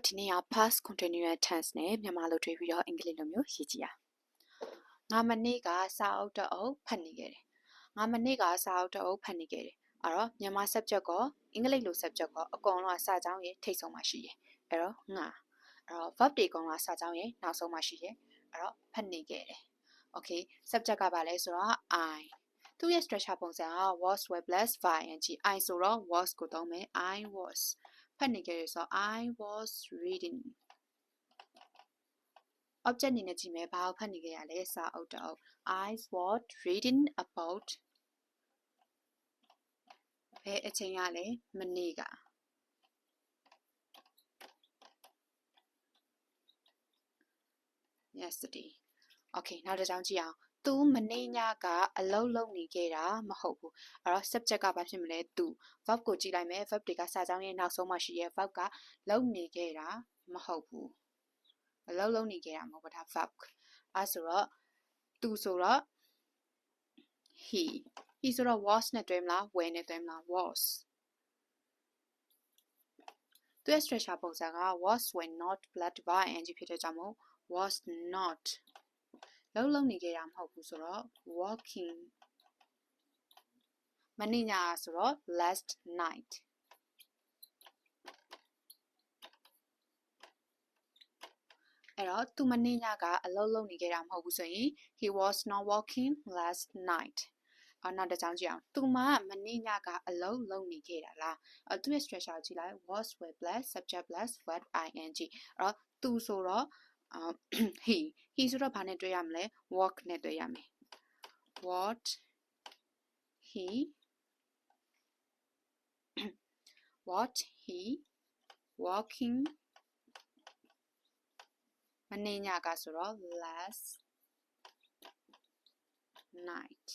ဒီနေ့က past continuous tense နဲ့မြန်မာလိုတွေ့ပြီးတော့အင်္ဂလိပ်လိုမျိုးရေးကြည့်ရငါမနေ့ကစာအုပ်တအုပ်ဖတ်နေခဲ့တယ်ငါမနေ့ကစာအုပ်တအုပ်ဖတ်နေခဲ့တယ်အဲ့တော့မြန်မာ subject ကောအင်္ဂလိပ်လို subject ကောအကုန်လုံးကစာကြောင်းရဲ့ထိပ်ဆုံးမှာရှိတယ်အဲ့တော့ငါအဲ့တော့ verb တွေအကုန်လုံးကစာကြောင်းရဲ့နောက်ဆုံးမှာရှိတယ်အဲ့တော့ဖတ်နေခဲ့တယ် okay subject ကဘာလဲဆိုတော့ I သူ့ရဲ့ structure ပုံစံက was were plus ing I ဆိုတော့ was ကိုသုံးမယ် I was ဖတ်နေခဲ့တယ်ဆိုတော့ I was reading object အနေနဲ့ကြည့်မယ်ဘာကိုဖတ်နေခဲ့ရလဲစာအုပ်တအုပ် I was reading about ဘယ်အချိန်ကလဲမနေ့က yesterday okay နောက်တစ်ကြောင်းကြည့်အောင်သူမနေ့ညကအလုပ်လုပ်နေခဲ့တာမဟုတ်ဘူးအဲ့တော့ subject ကဘာဖြစ်မလဲသူ verb ကိုကြည့်လိုက်မယ် verb တွေကစာကြောင်းရဲ့နောက်ဆုံးမှာရှိရဲ့ verb ကလုပ်နေခဲ့တာမဟုတ်ဘူးအလုပ်လုပ်နေခဲ့တာမဟုတ်ဘူးဒါ verb အဲ့ဆိုတော့သူဆိုတော့ he ဆိုတော့ was နဲ့တွဲမလား were နဲ့တွဲမလား was သူရဲ့ structure ပုံစံက was were not plus by ing ဖြစ်တဲ့ကြောင့်မို့ was not လုပ်နေခဲ့တာမဟုတ်ဘူးဆိုတော့ walking မနေ့ညဆိုတော့ last night အဲ့တော့သူမနေ့ညကအလုပ်လုပ်နေခဲ့တာမဟုတ်ဘူးဆိုရင် he was not working last night နောက်တစ်ကြောင်းကြည့်အောင်သူမနေ့ညကအလုပ်လုပ်နေခဲ့တာလားသူရဲ့ structure ကြည့်လိုက် was were plus subject plus verb ing အဲ့တော့သူဆိုတော့he ဆိုတော့ဘာနဲ့တွဲရမလဲ work နဲ့တွဲရမယ် what he working မနေ့ညကဆိုတော့ last night